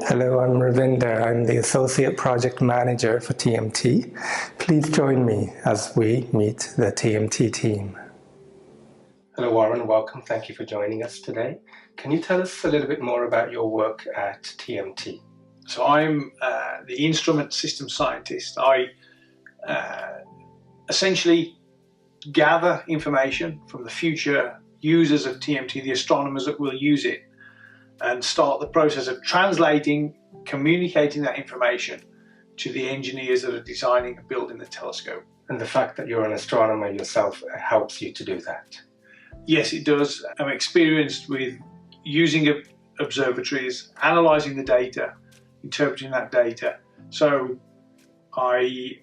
Hello, I'm Ravinder. I'm the Associate Project Manager for TMT. Please join me as we meet the TMT team. Hello, Warren. Welcome. Thank you for joining us today. Can you tell us a little bit more about your work at TMT? So I'm the instrument system scientist. I essentially gather information from the future users of TMT, the astronomers that will use it, and start the process of translating, communicating that information to the engineers that are designing and building the telescope. And the fact that you're an astronomer yourself helps you to do that? Yes, it does. I'm experienced with using observatories, analysing the data, interpreting that data. So I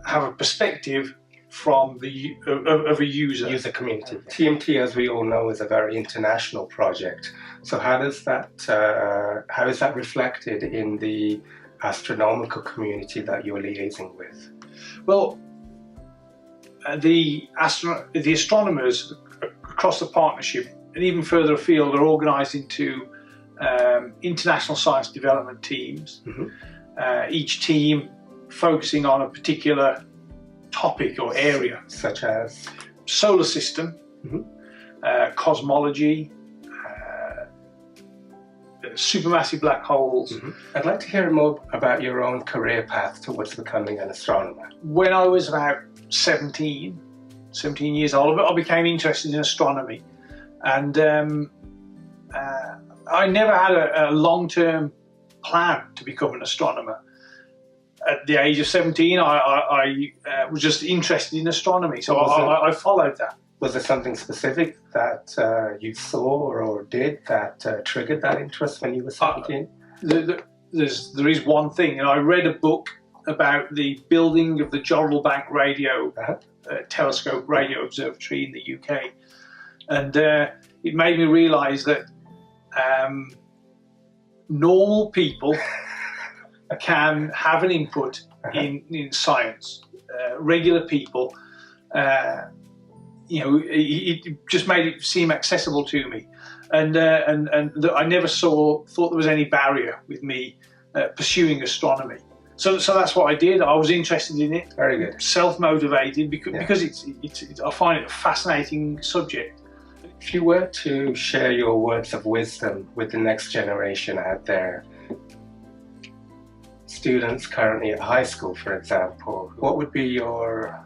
have a perspective from of a user community. TMT, as we all know, is a very international project. So how is that reflected in the astronomical community that you're liaising with? Well, the astronomers across the partnership and even further afield are organised into international science development teams. Mm-hmm. Each team focusing on a particular topic or area, such as solar system, mm-hmm. Cosmology, supermassive black holes. Mm-hmm. I'd like to hear more about your own career path towards becoming an astronomer. When I was about 17 years old, I became interested in astronomy, and I never had a long-term plan to become an astronomer. At the age of 17, I was just interested in astronomy, so I followed that. Was there something specific that you saw or did that triggered that interest when you were 17? There is one thing, and I read a book about the building of the Jodrell Bank radio telescope radio observatory in the UK, and it made me realise that normal people can have an input in science. Regular people, it just made it seem accessible to me, and I never thought there was any barrier with me pursuing astronomy. So that's what I did. I was interested in it. Very good. Self-motivated because it's I find it a fascinating subject. If you were to share your words of wisdom with the next generation out there, students currently at high school, for example, what would be your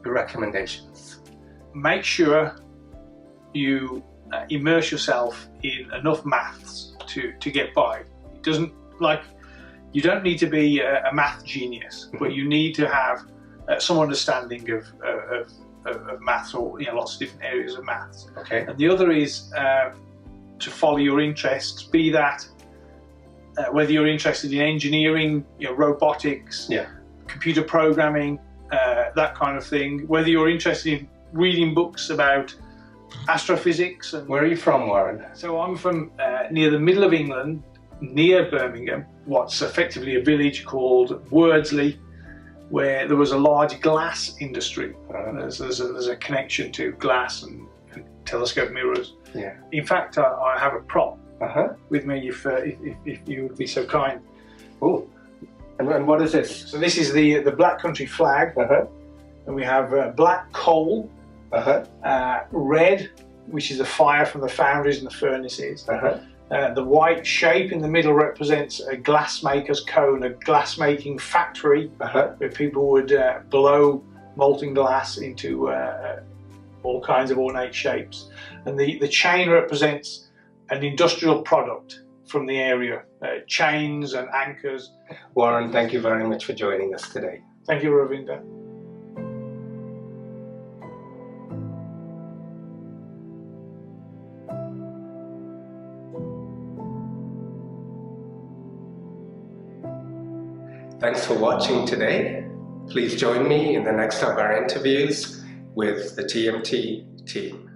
recommendations? Make sure you immerse yourself in enough maths to get by. It doesn't, you don't need to be a math genius, but you need to have some understanding of maths, or lots of different areas of maths. Okay. And the other is to follow your interests, be that whether you're interested in engineering, robotics, computer programming, that kind of thing, whether you're interested in reading books about astrophysics. And where are you from, Warren? So I'm from near the middle of England, near Birmingham, what's effectively a village called Wordsley, where there was a large glass industry. There's a connection to glass and telescope mirrors. Yeah. In fact, I have a prop with me if you would be so kind. Oh, and what is this? So this is the Black Country flag, and we have black coal, red, which is the fire from the foundries and the furnaces. The white shape in the middle represents a glassmaker's cone, a glass-making factory where people would blow molten glass into all kinds of ornate shapes. And the chain represents an industrial product from the area, chains and anchors. Warren, thank you very much for joining us today. Thank you, Ravinder. Thanks for watching today. Please join me in the next of our interviews with the TMT team.